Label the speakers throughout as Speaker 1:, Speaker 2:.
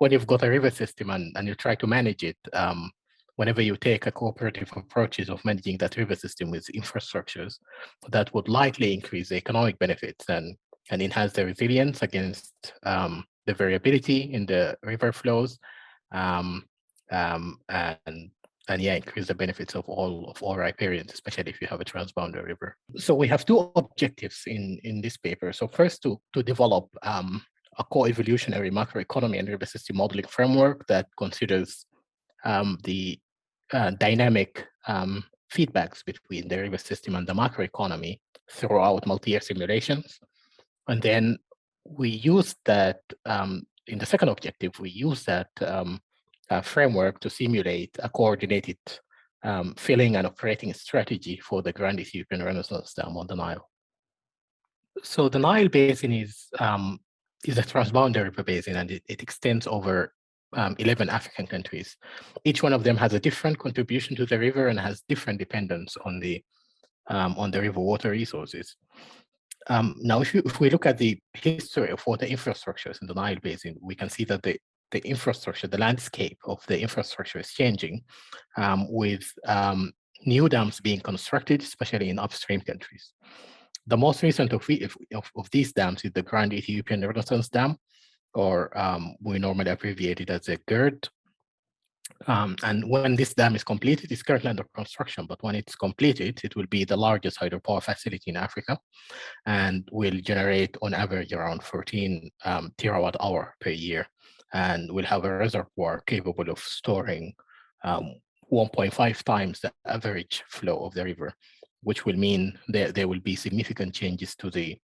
Speaker 1: when you've got a river system and you try to manage it, whenever you take a cooperative approaches of managing that river system with infrastructures, that would likely increase the economic benefits and enhance the resilience against the variability in the river flows, and yeah, increase the benefits of all riparians, especially if you have a transboundary river. So we have two objectives in this paper. So first, to develop a co-evolutionary macroeconomy and river system modeling framework that considers the dynamic feedbacks between the river system and the macroeconomy throughout multi-year simulations. And then we use that, in the second objective, we use that framework to simulate a coordinated filling and operating strategy for the Grand Ethiopian Renaissance Dam on the Nile. So the Nile Basin is a transboundary river basin, and it extends over 11 African countries. Each one of them has a different contribution to the river and has different dependence on the river water resources. Now, if we look at the history of water infrastructures in the Nile Basin, we can see that the infrastructure, the landscape of the infrastructure is changing, with new dams being constructed, especially in upstream countries. The most recent of these dams is the Grand Ethiopian Renaissance Dam, or we normally abbreviate it as a GERD. And when this dam is completed, it's currently under construction, but when it's completed, it will be the largest hydropower facility in Africa and will generate on average around 14 terawatt hour per year, and will have a reservoir capable of storing 1.5 times the average flow of the river, which will mean there will be significant changes to the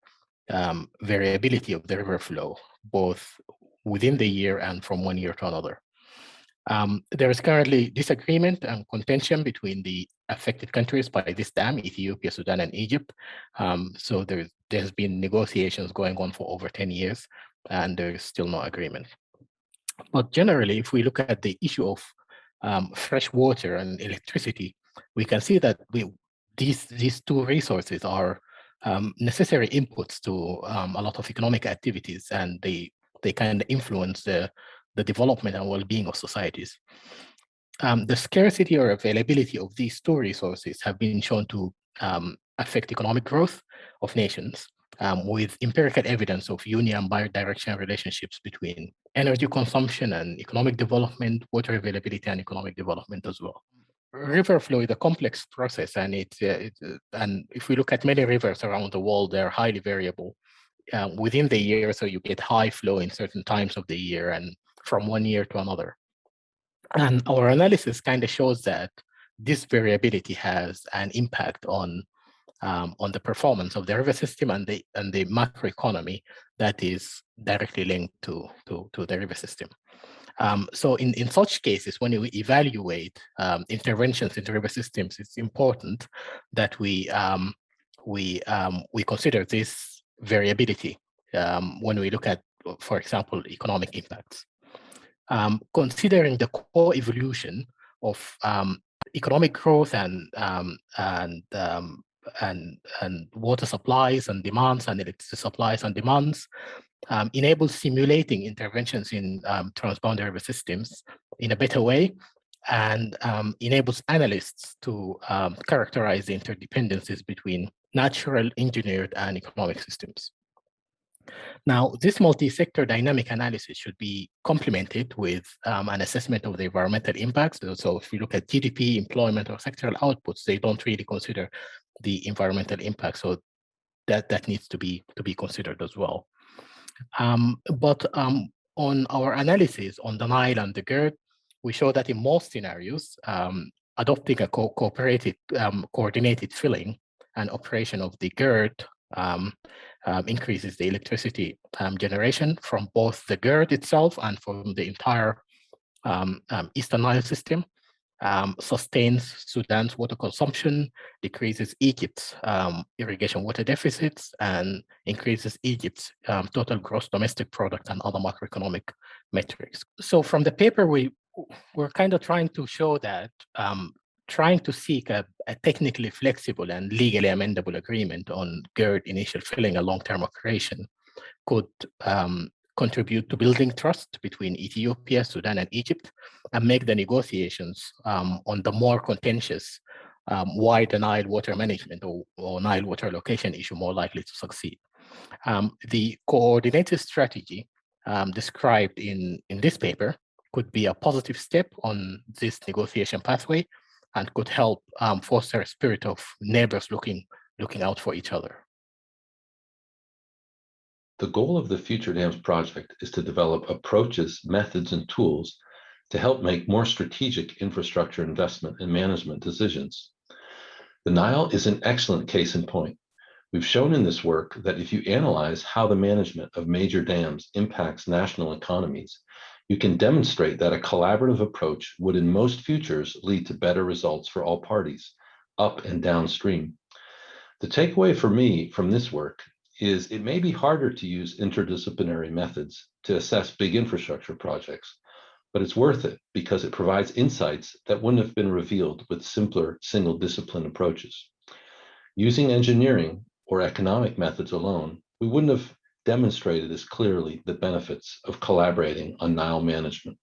Speaker 1: variability of the river flow, both within the year and from one year to another. There is currently disagreement and contention between the affected countries by this dam, Ethiopia, Sudan, and Egypt. So there's been negotiations going on for over 10 years, and there is still no agreement. But generally, if we look at the issue of fresh water and electricity, we can see that these two resources are necessary inputs to a lot of economic activities, and they kind of influence the development and well-being of societies. The scarcity or availability of these two resources have been shown to affect economic growth of nations, with empirical evidence of uni and bidirectional relationships between energy consumption and economic development, water availability and economic development as well. River flow is a complex process, and and if we look at many rivers around the world, they're highly variable within the year. So you get high flow in certain times of the year and from one year to another. And our analysis kind of shows that this variability has an impact on the performance of the river system and the macroeconomy that is directly linked to the river system. So in such cases, when we evaluate interventions in the river systems, it's important that we consider this variability when we look at, for example, economic impacts. Considering the co-evolution of economic growth and water supplies and demands and electricity supplies and demands enables simulating interventions in transboundary river systems in a better way, and enables analysts to characterize the interdependencies between natural, engineered, and economic systems. Now, this multi-sector dynamic analysis should be complemented with an assessment of the environmental impacts. So if we look at GDP, employment, or sectoral outputs, they don't really consider the environmental impact. So that needs to be considered as well. But on our analysis on the Nile and the GERD, we show that in most scenarios, adopting a coordinated filling and operation of the GERD increases the electricity generation from both the GERD itself and from the entire Eastern Nile system, sustains Sudan's water consumption, decreases Egypt's irrigation water deficits, and increases Egypt's total gross domestic product and other macroeconomic metrics. So from the paper, we're kind of trying to show that trying to seek a technically flexible and legally amendable agreement on GERD initial filling and long-term operation could contribute to building trust between Ethiopia, Sudan, and Egypt, and make the negotiations on the more contentious why the Nile water management or Nile water allocation issue more likely to succeed. The coordinated strategy described in this paper could be a positive step on this negotiation pathway and could help foster a spirit of neighbors looking out for each other.
Speaker 2: The goal of the Future Dams project is to develop approaches, methods, and tools to help make more strategic infrastructure investment and management decisions. The Nile is an excellent case in point. We've shown in this work that if you analyze how the management of major dams impacts national economies, you can demonstrate that a collaborative approach would in most futures lead to better results for all parties, up and downstream. The takeaway for me from this work is it may be harder to use interdisciplinary methods to assess big infrastructure projects, but it's worth it because it provides insights that wouldn't have been revealed with simpler single discipline approaches. Using engineering or economic methods alone, we wouldn't have demonstrated as clearly the benefits of collaborating on Nile management.